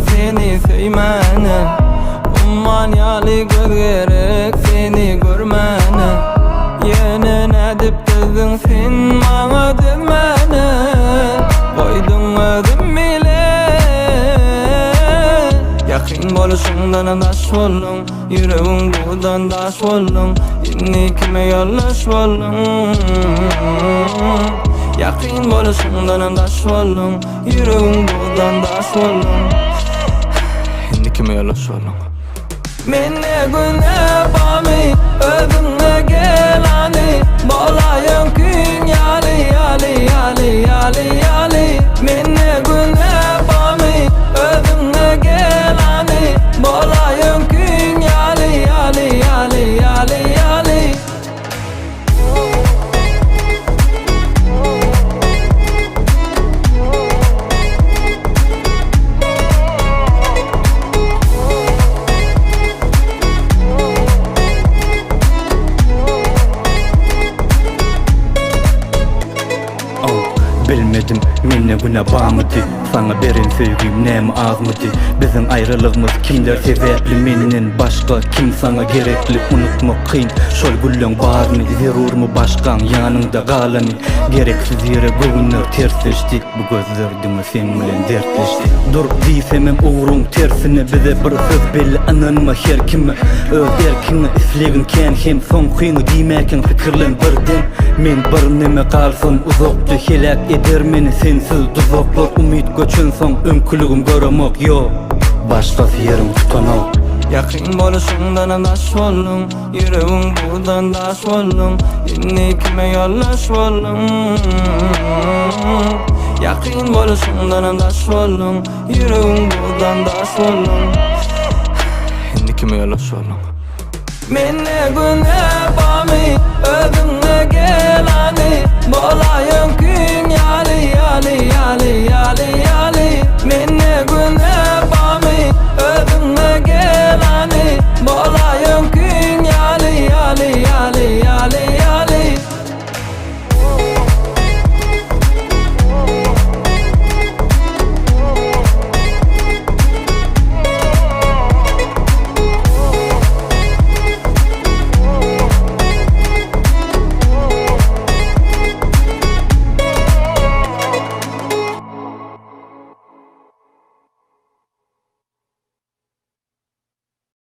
seni söymene. Umman yali göz gerek seni görmene. Yine ne dip dedin sen bana demene. Koydun ödüm bile. Yakın boluşundan daş oldun, yüreğin buğdan daş oldun. Inni kime yollaş oldun. Yakın boluşundan daş oldun, yüreğin buğdan daş oldun. Inni kime yollaş oldun. Menne güne bami, ödümne gelani. Bolayım gün yali yali yali yali yali. Menne güne bami, ödümne gelani. Bolayım gün yali yali yali yali yali. Bilmedim menne güne bağmıdı. Sana berin sevgim nemi azmıdı. Bizim ayrılığımız kimler sebepli, menden başka kim sana gerekli. Unutmak kıyın şol güllön barını, zerur mu başkan yanında galani. Gereksiz yere günler tersleşti, bu gözlerdim sen bilen dertleşti. Durup diysemem uğrun tersine, bize bir söz belli ananma her kime. Öz erkine islegin ken hem son kıyını diymeken fikirlen birden. Men bir neme kalsam uzakta helak eder meni sensiz tuzaklar. Umid göçün son ömkülügüm göremek yok, başkası yerim tutanak. Yakın boluşundan daş oldun, yüreğin buğdan daş oldun. Inni kime yollaş oldun. Yakın boluşundan daş oldun, yüreğin buğdan daş oldun. Inni kime yollaş oldun. Menne güne bami, ödümne gel.